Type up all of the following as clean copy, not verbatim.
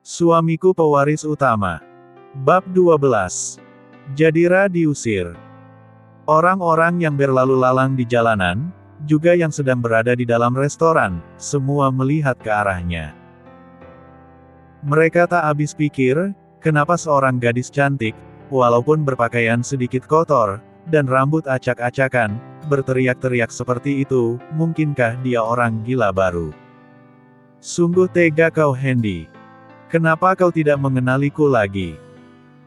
Suamiku pewaris utama. Bab 12. Jadira diusir. Orang-orang yang berlalu lalang di jalanan, juga yang sedang berada di dalam restoran, semua melihat ke arahnya. Mereka tak habis pikir, kenapa seorang gadis cantik, walaupun berpakaian sedikit kotor, dan rambut acak-acakan, berteriak-teriak seperti itu, mungkinkah dia orang gila baru? Sungguh tega kau, Hendy. Kenapa kau tidak mengenaliku lagi?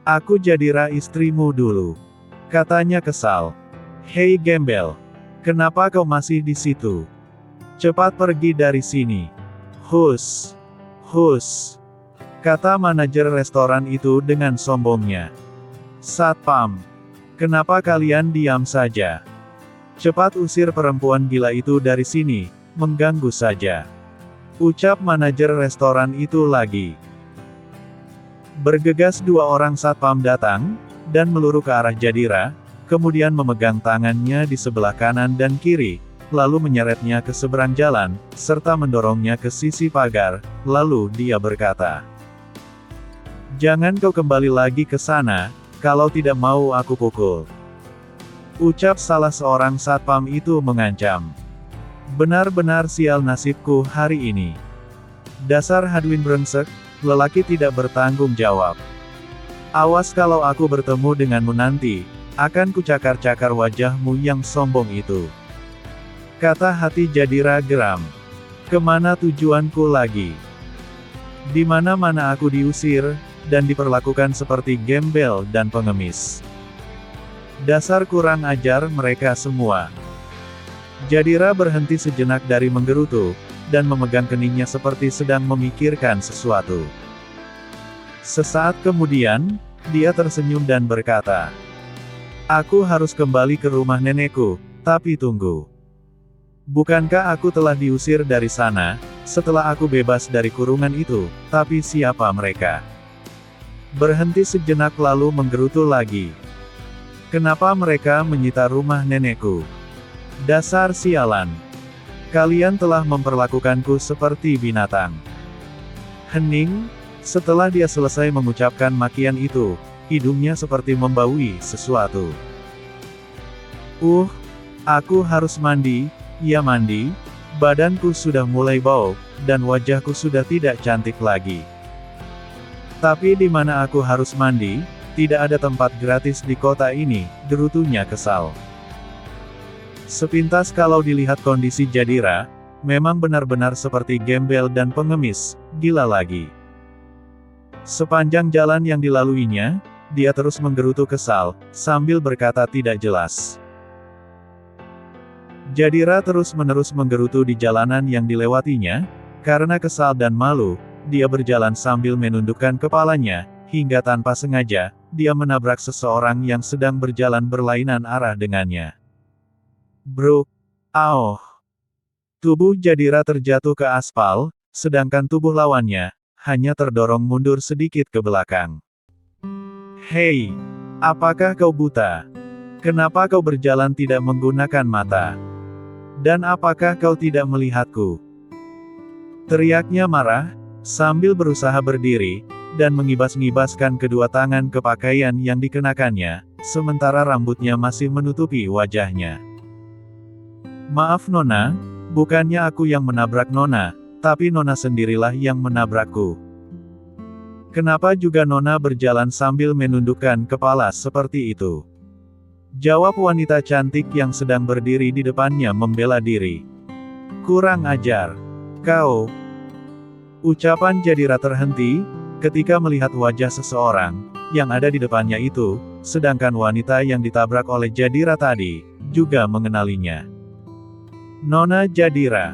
Aku Jadira, istrimu dulu. Katanya kesal. Hei gembel. Kenapa kau masih di situ? Cepat pergi dari sini. Hus. Hus. Kata manajer restoran itu dengan sombongnya. Satpam. Kenapa kalian diam saja? Cepat usir perempuan gila itu dari sini, mengganggu saja. Ucap manajer restoran itu lagi. Bergegas dua orang satpam datang, dan meluru ke arah Jadira, kemudian memegang tangannya di sebelah kanan dan kiri, lalu menyeretnya ke seberang jalan, serta mendorongnya ke sisi pagar, lalu dia berkata, "Jangan kau kembali lagi ke sana, kalau tidak mau aku pukul." Ucap salah seorang satpam itu mengancam. Benar-benar sial nasibku hari ini. Dasar Hadwin brengsek, lelaki tidak bertanggung jawab. Awas kalau aku bertemu denganmu nanti, akan kucakar-cakar wajahmu yang sombong itu. Kata hati Jadira geram. Kemana tujuanku lagi? Di mana-mana aku diusir, dan diperlakukan seperti gembel dan pengemis. Dasar kurang ajar mereka semua. Jadira berhenti sejenak dari menggerutu, dan memegang keningnya seperti sedang memikirkan sesuatu. Sesaat kemudian, dia tersenyum dan berkata, "Aku harus kembali ke rumah nenekku, tapi tunggu. Bukankah aku telah diusir dari sana, setelah aku bebas dari kurungan itu, tapi siapa mereka?" Berhenti sejenak lalu menggerutu lagi. "Kenapa mereka menyita rumah nenekku? Dasar sialan. Kalian telah memperlakukanku seperti binatang." Hening. Setelah dia selesai mengucapkan makian itu, hidungnya seperti membaui sesuatu. Aku harus mandi, ya mandi, badanku sudah mulai bau, dan wajahku sudah tidak cantik lagi. Tapi di mana aku harus mandi? Tidak ada tempat gratis di kota ini, gerutunya kesal. Sepintas kalau dilihat kondisi Jadira, memang benar-benar seperti gembel dan pengemis, gila lagi. Sepanjang jalan yang dilaluinya, dia terus menggerutu kesal, sambil berkata tidak jelas. Jadira terus-menerus menggerutu di jalanan yang dilewatinya, karena kesal dan malu, dia berjalan sambil menundukkan kepalanya, hingga tanpa sengaja, dia menabrak seseorang yang sedang berjalan berlainan arah dengannya. Bruk! Aoh! Tubuh Jadira terjatuh ke aspal, sedangkan tubuh lawannya, hanya terdorong mundur sedikit ke belakang. Hei! Apakah kau buta? Kenapa kau berjalan tidak menggunakan mata? Dan apakah kau tidak melihatku? Teriaknya marah, sambil berusaha berdiri, dan mengibas-ngibaskan kedua tangan ke pakaian yang dikenakannya, sementara rambutnya masih menutupi wajahnya. "Maaf Nona, bukannya aku yang menabrak Nona, tapi Nona sendirilah yang menabrakku." "Kenapa juga Nona berjalan sambil menundukkan kepala seperti itu?" jawab wanita cantik yang sedang berdiri di depannya membela diri. "Kurang ajar. Kau." Ucapan Jadira terhenti, ketika melihat wajah seseorang, yang ada di depannya itu, sedangkan wanita yang ditabrak oleh Jadira tadi, juga mengenalinya. "Nona Jadira.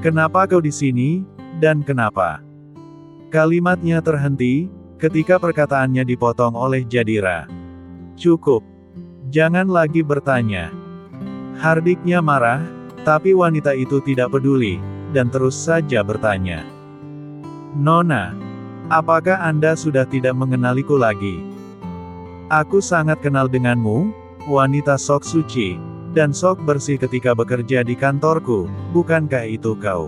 Kenapa kau di sini, dan kenapa?" Kalimatnya terhenti, ketika perkataannya dipotong oleh Jadira. "Cukup. Jangan lagi bertanya." Hardiknya marah, tapi wanita itu tidak peduli, dan terus saja bertanya. "Nona, apakah Anda sudah tidak mengenaliku lagi? Aku sangat kenal denganmu, wanita sok suci, dan sok bersih ketika bekerja di kantorku, bukankah itu kau?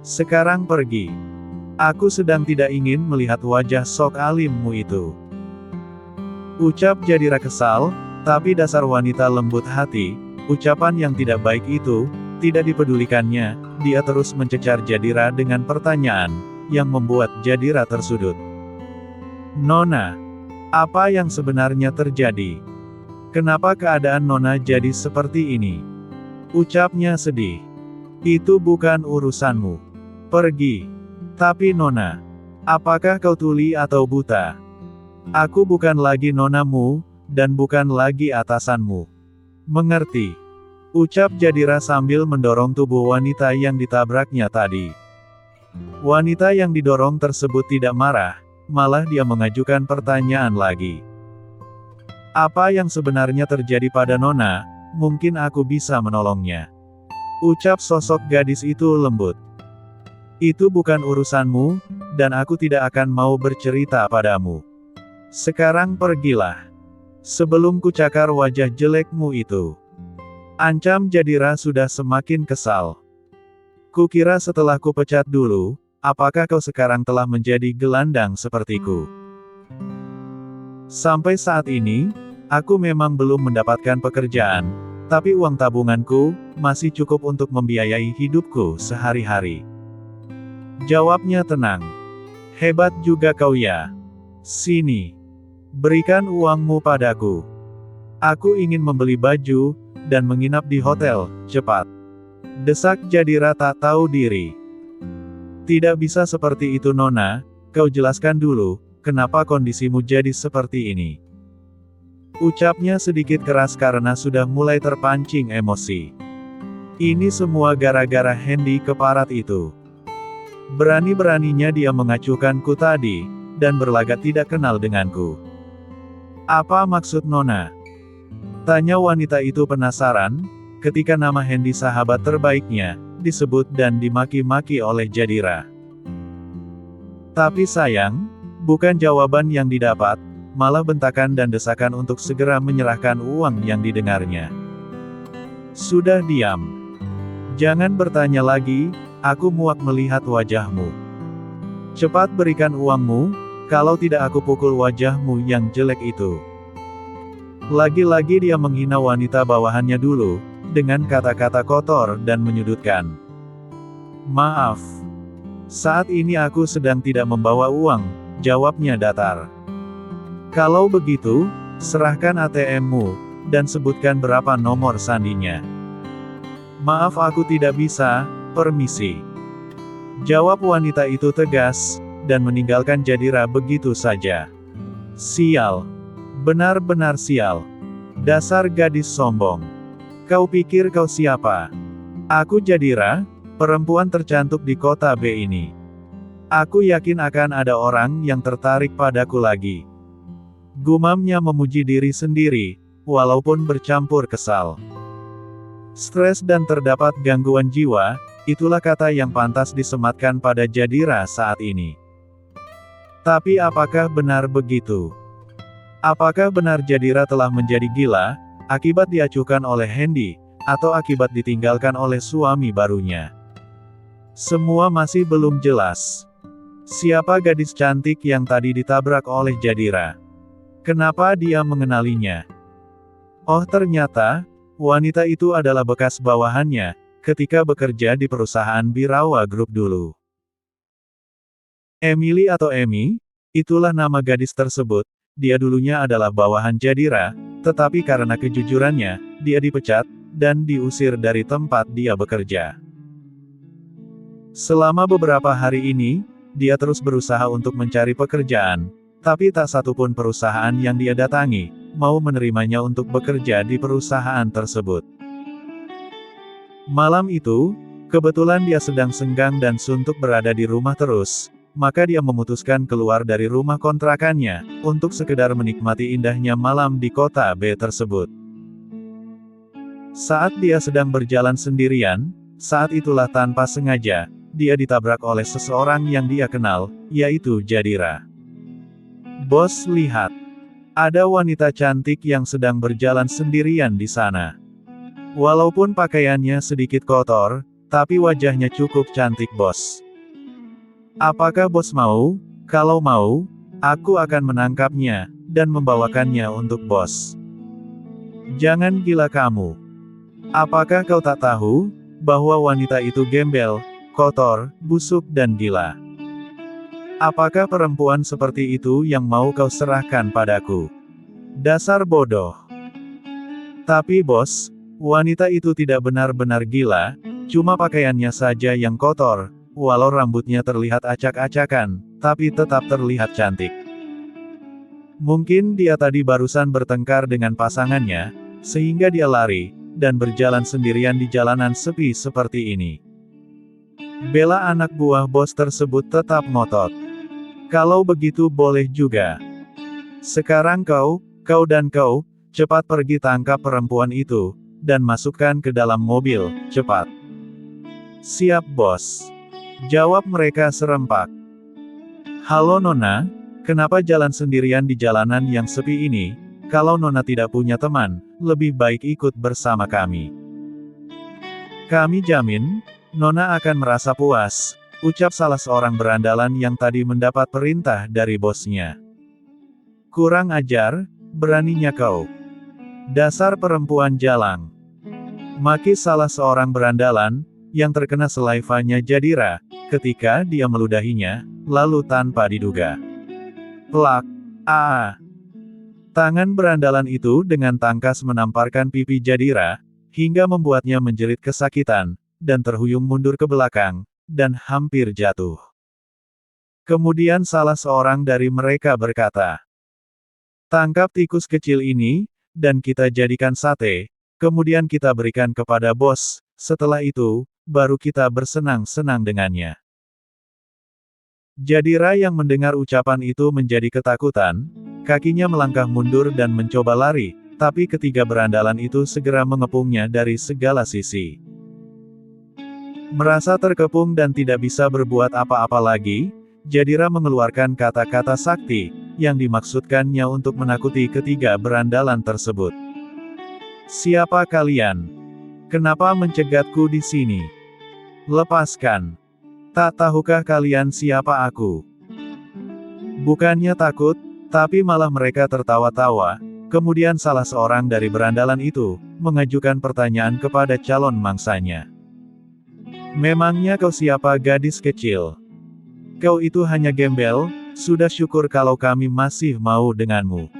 Sekarang pergi." Aku sedang tidak ingin melihat wajah sok alimmu itu. Ucap Jadira kesal, tapi dasar wanita lembut hati, ucapan yang tidak baik itu, tidak dipedulikannya, dia terus mencecar Jadira dengan pertanyaan, yang membuat Jadira tersudut. Nona, apa yang sebenarnya terjadi? Kenapa keadaan Nona jadi seperti ini? Ucapnya sedih. Itu bukan urusanmu. Pergi. Tapi Nona, apakah kau tuli atau buta? Aku bukan lagi nonamu, dan bukan lagi atasanmu. Mengerti? Ucap Jadira sambil mendorong tubuh wanita yang ditabraknya tadi. Wanita yang didorong tersebut tidak marah, malah dia mengajukan pertanyaan lagi. Apa yang sebenarnya terjadi pada Nona? Mungkin aku bisa menolongnya. Ucap sosok gadis itu lembut. Itu bukan urusanmu, dan aku tidak akan mau bercerita padamu. Sekarang pergilah. Sebelum kucakar wajah jelekmu itu. Ancam Jadira sudah semakin kesal. Kukira setelah kupecat dulu, apakah kau sekarang telah menjadi gelandang sepertiku? Sampai saat ini, aku memang belum mendapatkan pekerjaan, tapi uang tabunganku masih cukup untuk membiayai hidupku sehari-hari. Jawabnya tenang. Hebat juga kau ya. Sini. Berikan uangmu padaku. Aku ingin membeli baju, dan menginap di hotel, cepat. Desak Jadira tak tahu diri. Tidak bisa seperti itu Nona, kau jelaskan dulu, kenapa kondisimu jadi seperti ini. Ucapnya sedikit keras karena sudah mulai terpancing emosi. Ini semua gara-gara Hendy keparat itu. Berani-beraninya dia mengacuhkanku tadi, dan berlagak tidak kenal denganku. Apa maksud Nona? Tanya wanita itu penasaran, ketika nama Hendy sahabat terbaiknya, disebut dan dimaki-maki oleh Jadira. Tapi sayang, bukan jawaban yang didapat, malah bentakan dan desakan untuk segera menyerahkan uang yang didengarnya. Sudah diam. Jangan bertanya lagi, aku muak melihat wajahmu. Cepat berikan uangmu, kalau tidak aku pukul wajahmu yang jelek itu. Lagi-lagi dia menghina wanita bawahannya dulu, dengan kata-kata kotor dan menyudutkan. Maaf. Saat ini aku sedang tidak membawa uang, jawabnya datar. Kalau begitu, serahkan ATM-mu, dan sebutkan berapa nomor sandinya. Maaf aku tidak bisa, permisi. Jawab wanita itu tegas, dan meninggalkan Jadira begitu saja. Sial. Benar-benar sial. Dasar gadis sombong. Kau pikir kau siapa? Aku Jadira, perempuan tercantik di kota B ini. Aku yakin akan ada orang yang tertarik padaku lagi. Gumamnya memuji diri sendiri, walaupun bercampur kesal. Stres dan terdapat gangguan jiwa, itulah kata yang pantas disematkan pada Jadira saat ini. Tapi apakah benar begitu? Apakah benar Jadira telah menjadi gila, akibat diacuhkan oleh Hendy, atau akibat ditinggalkan oleh suami barunya? Semua masih belum jelas. Siapa gadis cantik yang tadi ditabrak oleh Jadira? Kenapa dia mengenalinya? Oh ternyata, wanita itu adalah bekas bawahannya, ketika bekerja di perusahaan Birawa Group dulu. Emily atau Emi, itulah nama gadis tersebut, dia dulunya adalah bawahan Jadira, tetapi karena kejujurannya, dia dipecat, dan diusir dari tempat dia bekerja. Selama beberapa hari ini, dia terus berusaha untuk mencari pekerjaan, tapi tak satupun perusahaan yang dia datangi, mau menerimanya untuk bekerja di perusahaan tersebut. Malam itu, kebetulan dia sedang senggang dan suntuk berada di rumah terus, maka dia memutuskan keluar dari rumah kontrakannya, untuk sekedar menikmati indahnya malam di kota B tersebut. Saat dia sedang berjalan sendirian, saat itulah tanpa sengaja, dia ditabrak oleh seseorang yang dia kenal, yaitu Jadira. Bos lihat. Ada wanita cantik yang sedang berjalan sendirian di sana. Walaupun pakaiannya sedikit kotor, tapi wajahnya cukup cantik bos. Apakah bos mau? Kalau mau, aku akan menangkapnya, dan membawakannya untuk bos. Jangan gila kamu. Apakah kau tak tahu, bahwa wanita itu gembel, kotor, busuk dan gila? Apakah perempuan seperti itu yang mau kau serahkan padaku? Dasar bodoh. Tapi bos, wanita itu tidak benar-benar gila, cuma pakaiannya saja yang kotor, walau rambutnya terlihat acak-acakan, tapi tetap terlihat cantik. Mungkin dia tadi barusan bertengkar dengan pasangannya, sehingga dia lari, dan berjalan sendirian di jalanan sepi seperti ini. Bella anak buah bos tersebut tetap ngotot. Kalau begitu boleh juga. Sekarang kau dan kau, cepat pergi tangkap perempuan itu, dan masukkan ke dalam mobil, cepat. Siap bos. Jawab mereka serempak. Halo Nona, kenapa jalan sendirian di jalanan yang sepi ini? Kalau Nona tidak punya teman, lebih baik ikut bersama kami. Kami jamin, Nona akan merasa puas, ucap salah seorang berandalan yang tadi mendapat perintah dari bosnya. Kurang ajar, beraninya kau. Dasar perempuan jalang. Maki salah seorang berandalan, yang terkena selaivanya Jadira, ketika dia meludahinya, lalu tanpa diduga. Plak. Tangan berandalan itu dengan tangkas menamparkan pipi Jadira, hingga membuatnya menjerit kesakitan, dan terhuyung mundur ke belakang, dan hampir jatuh. Kemudian salah seorang dari mereka berkata, "Tangkap tikus kecil ini, dan kita jadikan sate, kemudian kita berikan kepada bos, setelah itu, baru kita bersenang-senang dengannya." Jadira yang mendengar ucapan itu menjadi ketakutan, kakinya melangkah mundur dan mencoba lari, tapi ketiga berandalan itu segera mengepungnya dari segala sisi. Merasa terkepung dan tidak bisa berbuat apa-apa lagi, Jadira mengeluarkan kata-kata sakti, yang dimaksudkannya untuk menakuti ketiga berandalan tersebut. "Siapa kalian? Kenapa mencegatku di sini? Lepaskan! Tak tahukah kalian siapa aku?" Bukannya takut, tapi malah mereka tertawa-tawa. Kemudian salah seorang dari berandalan itu, mengajukan pertanyaan kepada calon mangsanya. "Memangnya kau siapa gadis kecil? Kau itu hanya gembel, sudah syukur kalau kami masih mau denganmu.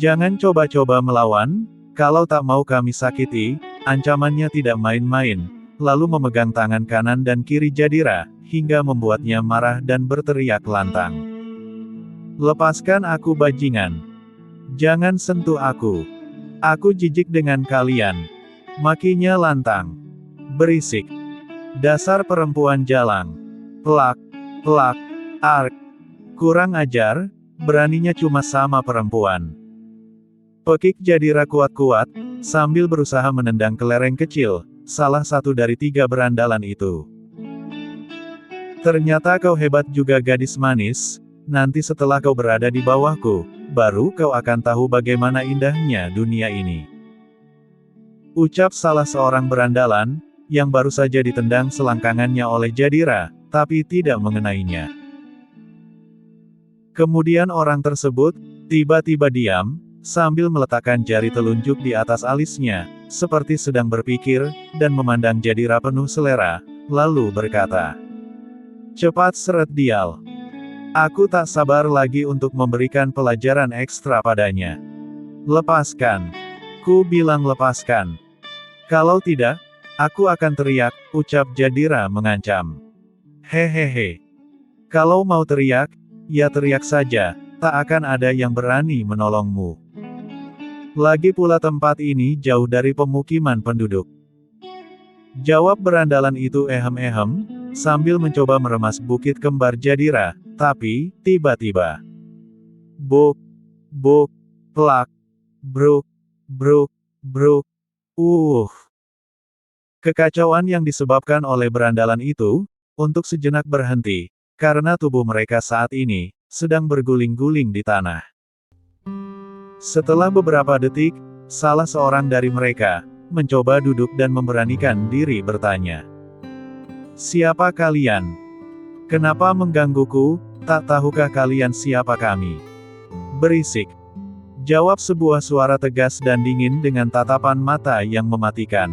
Jangan coba-coba melawan, kalau tak mau kami sakiti." Ancamannya tidak main-main, lalu memegang tangan kanan dan kiri Jadira, hingga membuatnya marah dan berteriak lantang. "Lepaskan aku bajingan! Jangan sentuh aku! Aku jijik dengan kalian!" Makinya lantang. Berisik. Dasar perempuan jalang. Plak, plak, ark. Kurang ajar, beraninya cuma sama perempuan. Pekik Jadira kuat-kuat, sambil berusaha menendang kelereng kecil, salah satu dari tiga berandalan itu. "Ternyata kau hebat juga gadis manis, nanti setelah kau berada di bawahku, baru kau akan tahu bagaimana indahnya dunia ini," ucap salah seorang berandalan, yang baru saja ditendang selangkangannya oleh Jadira, tapi tidak mengenainya. Kemudian orang tersebut, tiba-tiba diam, sambil meletakkan jari telunjuk di atas alisnya, seperti sedang berpikir, dan memandang Jadira penuh selera, lalu berkata, "Cepat seret dial. Aku tak sabar lagi untuk memberikan pelajaran ekstra padanya. Lepaskan. Ku bilang lepaskan. Kalau tidak, aku akan teriak," ucap Jadira mengancam. "Hehehe. Kalau mau teriak, ya teriak saja, tak akan ada yang berani menolongmu. Lagi pula tempat ini jauh dari pemukiman penduduk." Jawab berandalan itu ehem-ehem, sambil mencoba meremas bukit kembar Jadira, tapi, tiba-tiba. Buk, buk, plak, bruk, bruk, bruk, Kekacauan yang disebabkan oleh berandalan itu, untuk sejenak berhenti, karena tubuh mereka saat ini, sedang berguling-guling di tanah. Setelah beberapa detik, salah seorang dari mereka, mencoba duduk dan memberanikan diri bertanya. "Siapa kalian? Kenapa menggangguku? Tak tahukah kalian siapa kami? Berisik. Jawab sebuah suara tegas dan dingin dengan tatapan mata yang mematikan.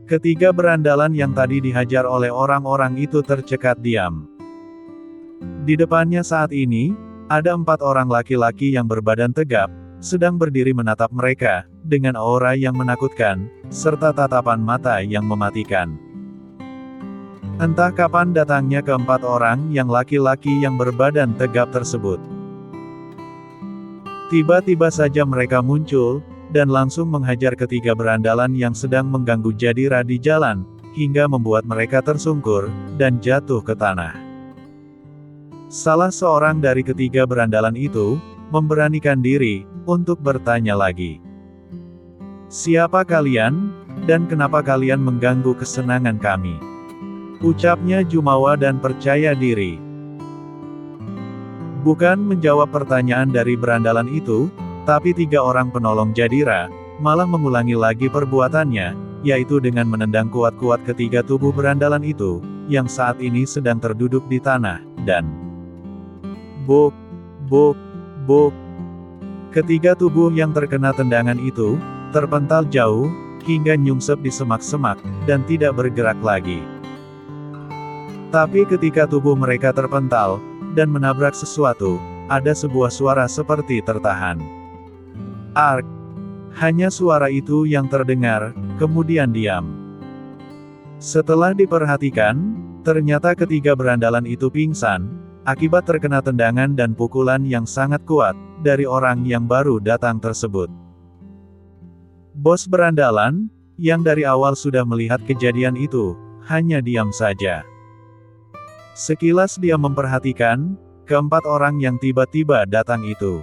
Ketiga berandalan yang tadi dihajar oleh orang-orang itu tercekat diam. Di depannya saat ini, ada 4 orang laki-laki yang berbadan tegap, sedang berdiri menatap mereka, dengan aura yang menakutkan, serta tatapan mata yang mematikan. Entah kapan datangnya keempat orang yang laki-laki yang berbadan tegap tersebut. Tiba-tiba saja mereka muncul, dan langsung menghajar ketiga berandalan yang sedang mengganggu Jadira di jalan, hingga membuat mereka tersungkur, dan jatuh ke tanah. Salah seorang dari ketiga berandalan itu, memberanikan diri, untuk bertanya lagi. Siapa kalian, dan kenapa kalian mengganggu kesenangan kami? Ucapnya jumawa dan percaya diri. Bukan menjawab pertanyaan dari berandalan itu, tapi 3 orang penolong Jadira, malah mengulangi lagi perbuatannya, yaitu dengan menendang kuat-kuat ketiga tubuh berandalan itu, yang saat ini sedang terduduk di tanah, dan buk, buk, buk. Ketiga tubuh yang terkena tendangan itu, terpental jauh, hingga nyungsep di semak-semak, dan tidak bergerak lagi. Tapi ketika tubuh mereka terpental, dan menabrak sesuatu, ada sebuah suara seperti tertahan. Ark! Hanya suara itu yang terdengar, kemudian diam. Setelah diperhatikan, ternyata ketiga berandalan itu pingsan, akibat terkena tendangan dan pukulan yang sangat kuat, dari orang yang baru datang tersebut. Bos berandalan, yang dari awal sudah melihat kejadian itu, hanya diam saja. Sekilas dia memperhatikan, keempat orang yang tiba-tiba datang itu.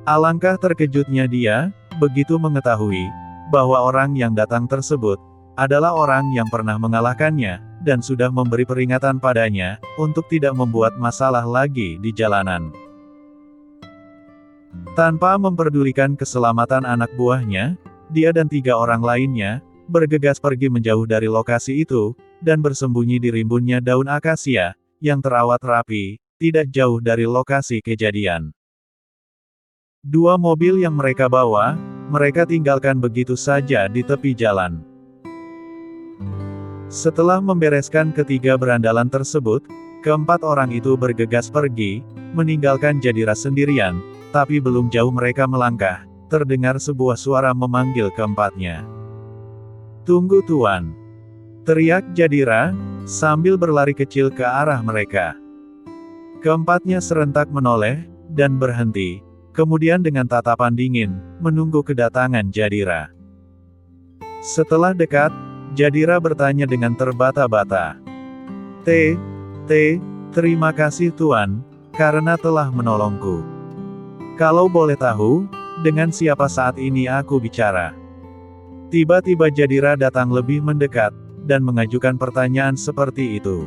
Alangkah terkejutnya dia, begitu mengetahui, bahwa orang yang datang tersebut, adalah orang yang pernah mengalahkannya, dan sudah memberi peringatan padanya, untuk tidak membuat masalah lagi di jalanan. Tanpa memperdulikan keselamatan anak buahnya, dia dan 3 orang lainnya, bergegas pergi menjauh dari lokasi itu, dan bersembunyi di rimbunnya daun akasia, yang terawat rapi, tidak jauh dari lokasi kejadian. 2 mobil yang mereka bawa, mereka tinggalkan begitu saja di tepi jalan. Setelah membereskan ketiga berandalan tersebut, keempat orang itu bergegas pergi, meninggalkan Jadira sendirian, tapi belum jauh mereka melangkah, terdengar sebuah suara memanggil keempatnya. "Tunggu Tuan!" teriak Jadira, sambil berlari kecil ke arah mereka. Keempatnya serentak menoleh, dan berhenti, kemudian dengan tatapan dingin, menunggu kedatangan Jadira. Setelah dekat, Jadira bertanya dengan terbata-bata. Terima kasih Tuan, karena telah menolongku. Kalau boleh tahu, dengan siapa saat ini aku bicara?" Tiba-tiba Jadira datang lebih mendekat, dan mengajukan pertanyaan seperti itu.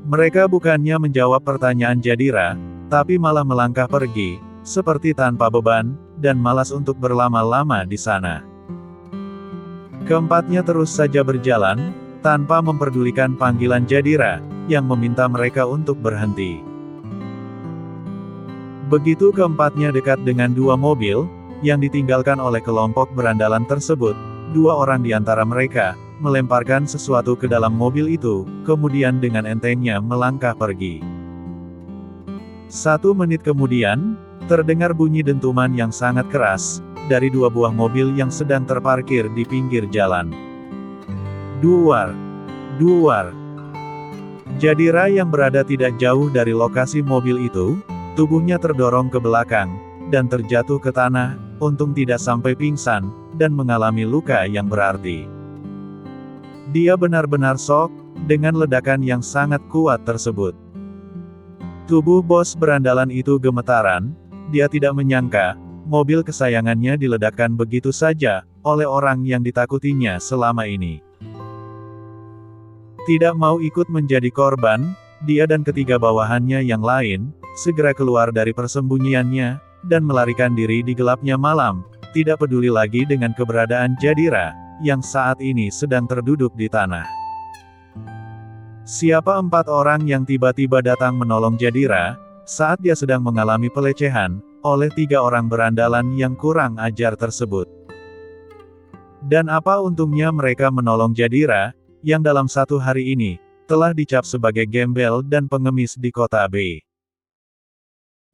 Mereka bukannya menjawab pertanyaan Jadira, tapi malah melangkah pergi, seperti tanpa beban, dan malas untuk berlama-lama di sana. Keempatnya terus saja berjalan, tanpa memperdulikan panggilan Jadira, yang meminta mereka untuk berhenti. Begitu keempatnya dekat dengan 2 mobil, yang ditinggalkan oleh kelompok berandalan tersebut, 2 orang di antara mereka, melemparkan sesuatu ke dalam mobil itu, kemudian dengan entengnya melangkah pergi. 1 menit kemudian, terdengar bunyi dentuman yang sangat keras, dari 2 buah mobil yang sedang terparkir di pinggir jalan. Duar! Duar! Jadira yang berada tidak jauh dari lokasi mobil itu, tubuhnya terdorong ke belakang, dan terjatuh ke tanah, untung tidak sampai pingsan, dan mengalami luka yang berarti. Dia benar-benar shock, dengan ledakan yang sangat kuat tersebut. Tubuh bos berandalan itu gemetaran, dia tidak menyangka, mobil kesayangannya diledakkan begitu saja, oleh orang yang ditakutinya selama ini. Tidak mau ikut menjadi korban, dia dan ketiga bawahannya yang lain, segera keluar dari persembunyiannya, dan melarikan diri di gelapnya malam, tidak peduli lagi dengan keberadaan Jadira, yang saat ini sedang terduduk di tanah. Siapa 4 orang yang tiba-tiba datang menolong Jadira, saat dia sedang mengalami pelecehan, oleh 3 orang berandalan yang kurang ajar tersebut? Dan apa untungnya mereka menolong Jadira, yang dalam 1 hari ini, telah dicap sebagai gembel dan pengemis di kota B?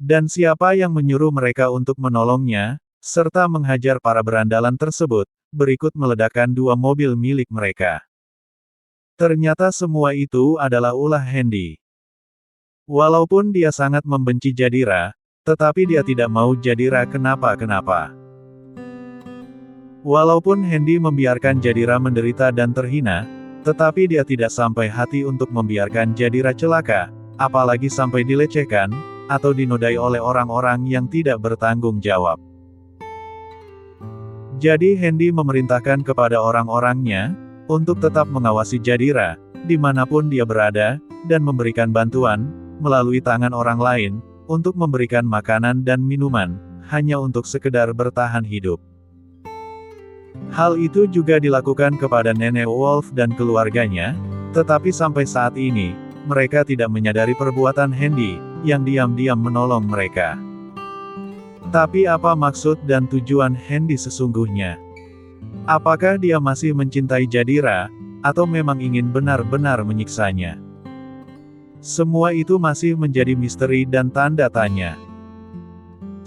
Dan siapa yang menyuruh mereka untuk menolongnya, serta menghajar para berandalan tersebut, berikut meledakkan 2 mobil milik mereka? Ternyata semua itu adalah ulah Hendy. Walaupun dia sangat membenci Jadira, tetapi dia tidak mau Jadira kenapa-kenapa. Walaupun Hendy membiarkan Jadira menderita dan terhina, tetapi dia tidak sampai hati untuk membiarkan Jadira celaka, apalagi sampai dilecehkan, atau dinodai oleh orang-orang yang tidak bertanggung jawab. Jadi Hendy memerintahkan kepada orang-orangnya, untuk tetap mengawasi Jadira, dimanapun dia berada, dan memberikan bantuan, melalui tangan orang lain, untuk memberikan makanan dan minuman, hanya untuk sekedar bertahan hidup. Hal itu juga dilakukan kepada Nenek Wolf dan keluarganya, tetapi sampai saat ini, mereka tidak menyadari perbuatan Hendy, yang diam-diam menolong mereka. Tapi apa maksud dan tujuan Hendy sesungguhnya? Apakah dia masih mencintai Jadira, atau memang ingin benar-benar menyiksanya? Semua itu masih menjadi misteri dan tanda tanya.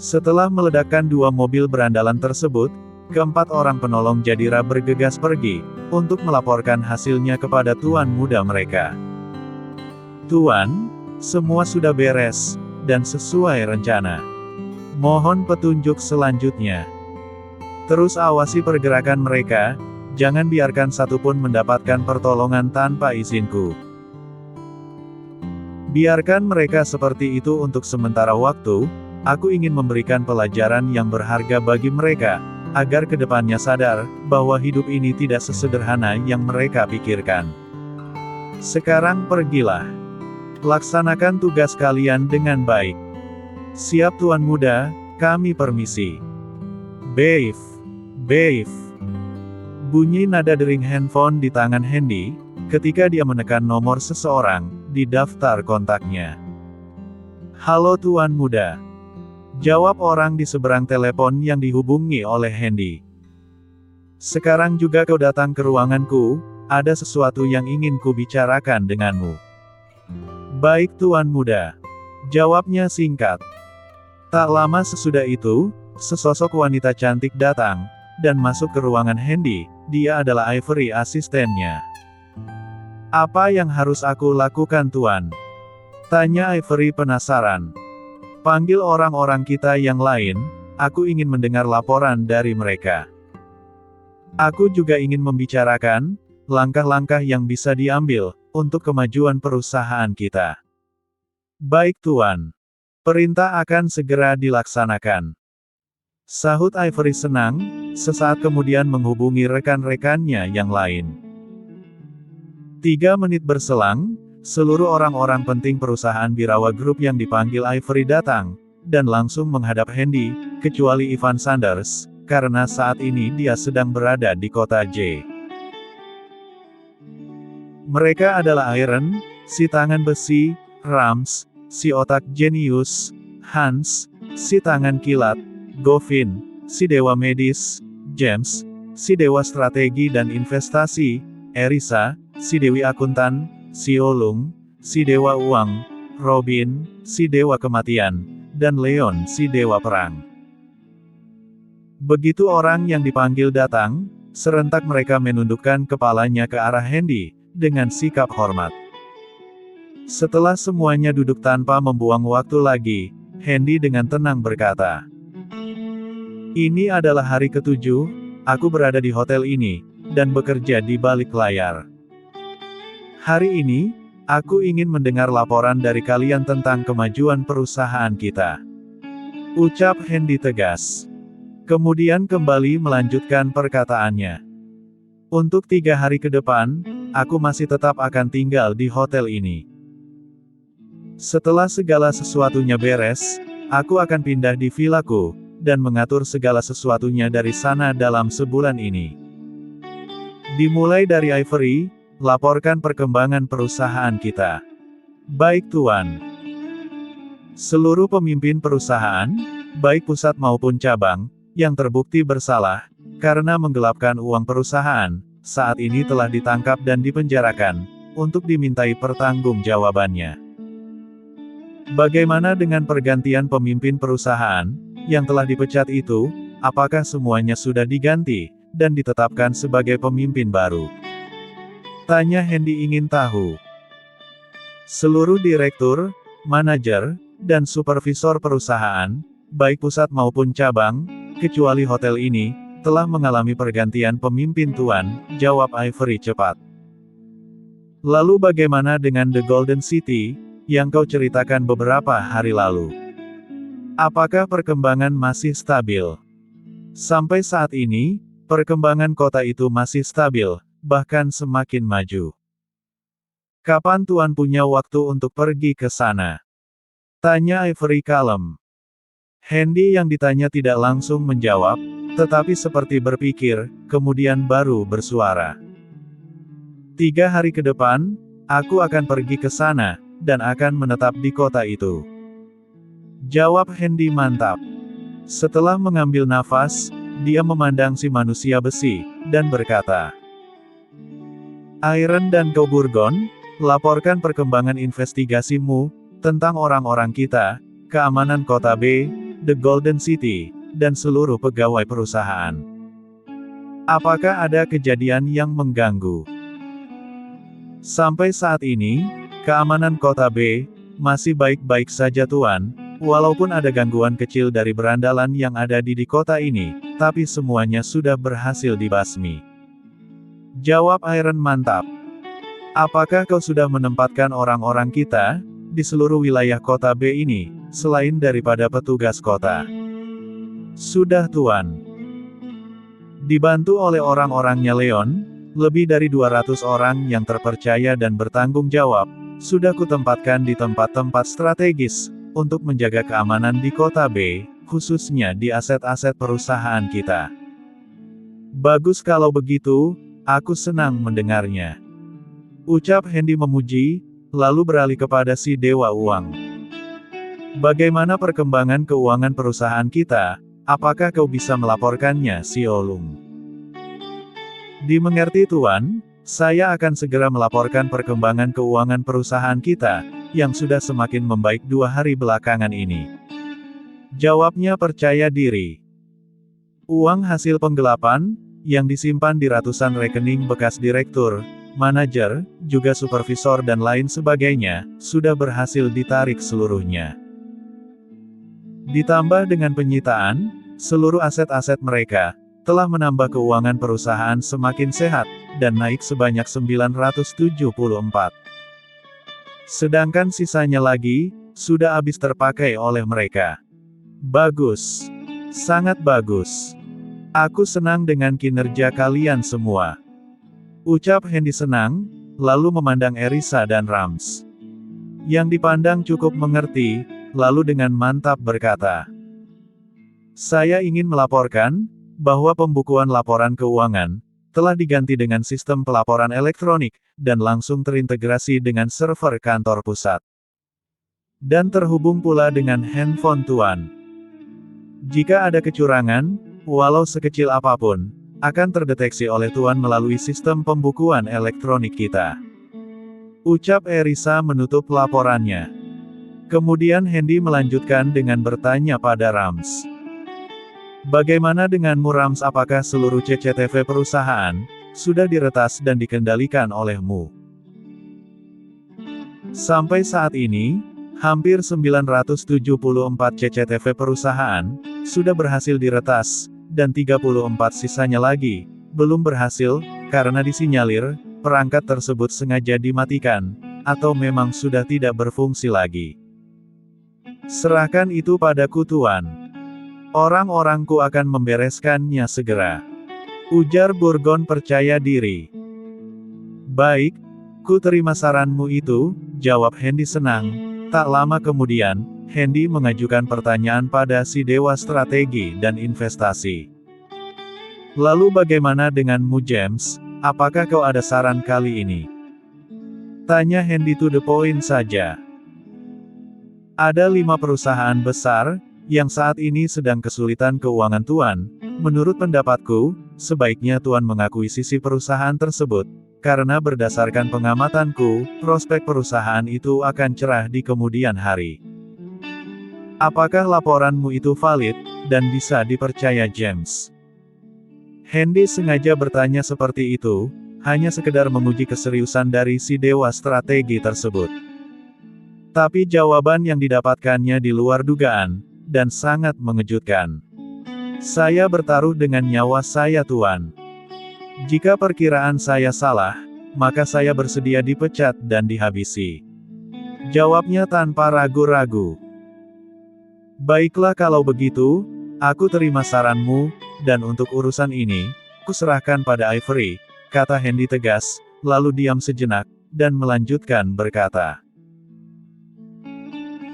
Setelah meledakkan 2 mobil berandalan tersebut, ke-4 orang penolong Jadira bergegas pergi, untuk melaporkan hasilnya kepada tuan muda mereka. Tuan, semua sudah beres, dan sesuai rencana. Mohon petunjuk selanjutnya. Terus awasi pergerakan mereka, jangan biarkan satupun mendapatkan pertolongan tanpa izinku. Biarkan mereka seperti itu untuk sementara waktu, aku ingin memberikan pelajaran yang berharga bagi mereka, agar kedepannya sadar, bahwa hidup ini tidak sesederhana yang mereka pikirkan. Sekarang pergilah. Laksanakan tugas kalian dengan baik. Siap tuan muda, kami permisi. Beef. Beef. Bunyi nada dering handphone di tangan Hendy, ketika dia menekan nomor seseorang, di daftar kontaknya. Halo tuan muda. Jawab orang di seberang telepon yang dihubungi oleh Hendy. Sekarang juga kau datang ke ruanganku, ada sesuatu yang ingin ku bicarakan denganmu. Baik tuan muda. Jawabnya singkat. Tak lama sesudah itu, sesosok wanita cantik datang, dan masuk ke ruangan Hendy, dia adalah Ivory asistennya. Apa yang harus aku lakukan tuan? Tanya Ivory penasaran. Panggil orang-orang kita yang lain, aku ingin mendengar laporan dari mereka. Aku juga ingin membicarakan, langkah-langkah yang bisa diambil, untuk kemajuan perusahaan kita. Baik tuan. Perintah akan segera dilaksanakan. Sahut Ivory senang, sesaat kemudian menghubungi rekan-rekannya yang lain. 3 menit berselang, seluruh orang-orang penting perusahaan Birawa Group yang dipanggil Ivory datang, dan langsung menghadap Hendy, kecuali Ivan Sanders, karena saat ini dia sedang berada di kota J. Mereka adalah Iron, si tangan besi, Rams, si otak jenius, Hans, si tangan kilat, Govin, si dewa medis, James, si dewa strategi dan investasi, Erisa, si dewi akuntan, si Olung, si dewa uang, Robin, si dewa kematian, dan Leon si dewa perang. Begitu orang yang dipanggil datang, serentak mereka menundukkan kepalanya ke arah Hendy, dengan sikap hormat. Setelah semuanya duduk tanpa membuang waktu lagi, Hendy dengan tenang berkata, "Ini adalah hari ke-7, aku berada di hotel ini, dan bekerja di balik layar. Hari ini, aku ingin mendengar laporan dari kalian tentang kemajuan perusahaan kita." Ucap Hendy tegas. Kemudian kembali melanjutkan perkataannya. "Untuk 3 hari ke depan, aku masih tetap akan tinggal di hotel ini. Setelah segala sesuatunya beres, aku akan pindah di vilaku, dan mengatur segala sesuatunya dari sana dalam sebulan ini. Dimulai dari Ivory, laporkan perkembangan perusahaan kita. Baik Tuan. Seluruh pemimpin perusahaan, baik pusat maupun cabang, yang terbukti bersalah, karena menggelapkan uang perusahaan, saat ini telah ditangkap dan dipenjarakan, untuk dimintai pertanggungjawabannya. Bagaimana dengan pergantian pemimpin perusahaan, yang telah dipecat itu, apakah semuanya sudah diganti, dan ditetapkan sebagai pemimpin baru? Tanya Hendy ingin tahu. Seluruh direktur, manajer, dan supervisor perusahaan, baik pusat maupun cabang, kecuali hotel ini, telah mengalami pergantian pemimpin Tuan, jawab Ivory cepat. Lalu bagaimana dengan The Golden City, yang kau ceritakan beberapa hari lalu? Apakah perkembangan masih stabil? Sampai saat ini, perkembangan kota itu masih stabil, bahkan semakin maju. Kapan Tuan punya waktu untuk pergi ke sana? Tanya Ivory kalem. Hendy yang ditanya tidak langsung menjawab, tetapi seperti berpikir, kemudian baru bersuara. 3 hari ke depan, aku akan pergi ke sana, dan akan menetap di kota itu. Jawab Hendy mantap. Setelah mengambil nafas, dia memandang si manusia besi, dan berkata, Iron dan kau Burgon, laporkan perkembangan investigasimu, tentang orang-orang kita, keamanan kota B, The Golden City, dan seluruh pegawai perusahaan. Apakah ada kejadian yang mengganggu? Sampai saat ini, keamanan kota B, masih baik-baik saja Tuan, walaupun ada gangguan kecil dari berandalan yang ada di kota ini, tapi semuanya sudah berhasil dibasmi. Jawab Iron mantap. Apakah kau sudah menempatkan orang-orang kita, di seluruh wilayah kota B ini, selain daripada petugas kota? Sudah Tuan. Dibantu oleh orang-orangnya Leon, lebih dari 200 orang yang terpercaya dan bertanggung jawab, sudah kutempatkan di tempat-tempat strategis, untuk menjaga keamanan di kota B, khususnya di aset-aset perusahaan kita. Bagus kalau begitu, aku senang mendengarnya. Ucap Hendy memuji, lalu beralih kepada si Dewa Uang. Bagaimana perkembangan keuangan perusahaan kita, apakah kau bisa melaporkannya si Olung? Dimengerti Tuan, saya akan segera melaporkan perkembangan keuangan perusahaan kita, yang sudah semakin membaik 2 hari belakangan ini. Jawabnya percaya diri. Uang hasil penggelapan, yang disimpan di ratusan rekening bekas direktur, manajer, juga supervisor dan lain sebagainya, sudah berhasil ditarik seluruhnya. Ditambah dengan penyitaan, seluruh aset-aset mereka, telah menambah keuangan perusahaan semakin sehat, dan naik sebanyak 974. Sedangkan sisanya lagi, sudah habis terpakai oleh mereka. Bagus. Sangat bagus. Aku senang dengan kinerja kalian semua. Ucap Hendy senang, lalu memandang Erisa dan Rams. Yang dipandang cukup mengerti, lalu dengan mantap berkata, Saya ingin melaporkan, bahwa pembukuan laporan keuangan, telah diganti dengan sistem pelaporan elektronik, dan langsung terintegrasi dengan server kantor pusat. Dan terhubung pula dengan handphone Tuan. Jika ada kecurangan, walau sekecil apapun, akan terdeteksi oleh Tuan melalui sistem pembukuan elektronik kita. Ucap Erisa menutup laporannya. Kemudian Hendy melanjutkan dengan bertanya pada Rams. Bagaimana denganmu Rams, apakah seluruh CCTV perusahaan, sudah diretas dan dikendalikan olehmu? Sampai saat ini, hampir 974 CCTV perusahaan, sudah berhasil diretas, dan 34 sisanya lagi, belum berhasil, karena disinyalir, perangkat tersebut sengaja dimatikan, atau memang sudah tidak berfungsi lagi. Serahkan itu padaku Tuan. Orang-orangku akan membereskannya segera. Ujar Burgon percaya diri. Baik, ku terima saranmu itu, jawab Hendy senang. Tak lama kemudian, Hendy mengajukan pertanyaan pada si Dewa Strategi dan Investasi. Lalu bagaimana denganmu James, Apakah kau ada saran kali ini? Tanya Hendy to the point saja. Ada 5 perusahaan besar, yang saat ini sedang kesulitan keuangan Tuan. Menurut pendapatku, sebaiknya Tuan mengakuisisi perusahaan tersebut, karena berdasarkan pengamatanku, prospek perusahaan itu akan cerah di kemudian hari. Apakah laporanmu itu valid, dan bisa dipercaya James? Hendy sengaja bertanya seperti itu, hanya sekedar menguji keseriusan dari si dewa strategi tersebut. Tapi jawaban yang didapatkannya di luar dugaan, dan sangat mengejutkan. Saya bertaruh dengan nyawa saya Tuan. Jika perkiraan saya salah, maka saya bersedia dipecat dan dihabisi. Jawabnya tanpa ragu-ragu. Baiklah kalau begitu, aku terima saranmu, dan untuk urusan ini, kuserahkan pada Ivory, kata Hendy tegas, lalu diam sejenak, dan melanjutkan berkata.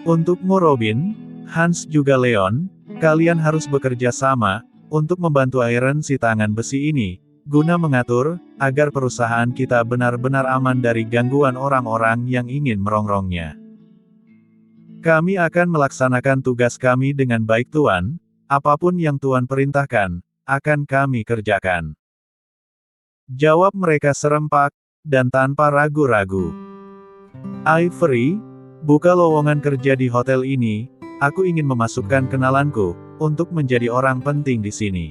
Untukmu Robin, Hans juga Leon, kalian harus bekerja sama, untuk membantu Iron si tangan besi ini, guna mengatur, agar perusahaan kita benar-benar aman dari gangguan orang-orang yang ingin merongrongnya. Kami akan melaksanakan tugas kami dengan baik Tuan, apapun yang Tuan perintahkan, akan kami kerjakan. Jawab mereka serempak, dan tanpa ragu-ragu. Ivory, buka lowongan kerja di hotel ini, aku ingin memasukkan kenalanku, untuk menjadi orang penting di sini.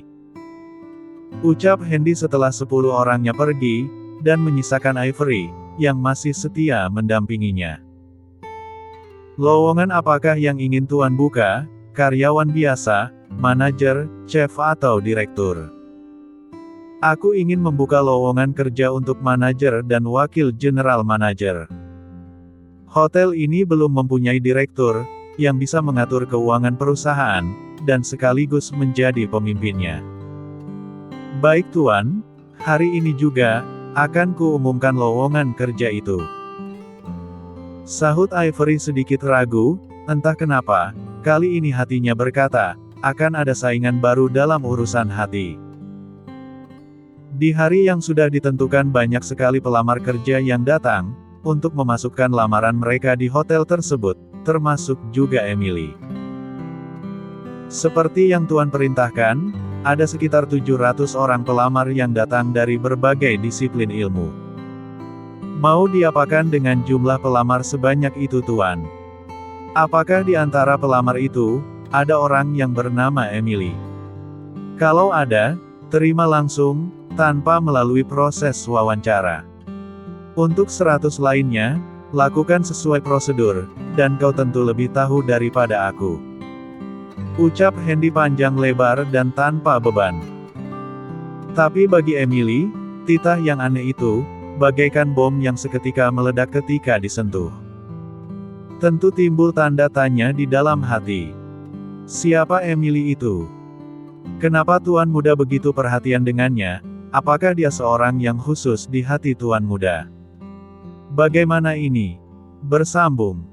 Ucap Hendy setelah 10 orangnya pergi, dan menyisakan Ivory, yang masih setia mendampinginya. Lowongan apakah yang ingin Tuan buka? Karyawan biasa, manajer, chef atau direktur? Aku ingin membuka lowongan kerja untuk manajer dan wakil general manajer. Hotel ini belum mempunyai direktur, yang bisa mengatur keuangan perusahaan, dan sekaligus menjadi pemimpinnya. Baik Tuan, hari ini juga, akan kuumumkan lowongan kerja itu. Sahut Ivory sedikit ragu, entah kenapa, kali ini hatinya berkata, akan ada saingan baru dalam urusan hati. Di hari yang sudah ditentukan banyak sekali pelamar kerja yang datang, untuk memasukkan lamaran mereka di hotel tersebut, termasuk juga Emily. Seperti yang Tuan perintahkan, ada sekitar 700 orang pelamar yang datang dari berbagai disiplin ilmu. Mau diapakan dengan jumlah pelamar sebanyak itu Tuan? Apakah di antara pelamar itu, ada orang yang bernama Emily? Kalau ada, terima langsung, tanpa melalui proses wawancara. Untuk 100 lainnya, lakukan sesuai prosedur, dan kau tentu lebih tahu daripada aku. Ucap Hendy panjang lebar dan tanpa beban. Tapi bagi Emily, titah yang aneh itu, bagaikan bom yang seketika meledak ketika disentuh. Tentu timbul tanda tanya di dalam hati. Siapa Emily itu? Kenapa Tuan Muda begitu perhatian dengannya? Apakah dia seorang yang khusus di hati Tuan Muda? Bagaimana ini? Bersambung.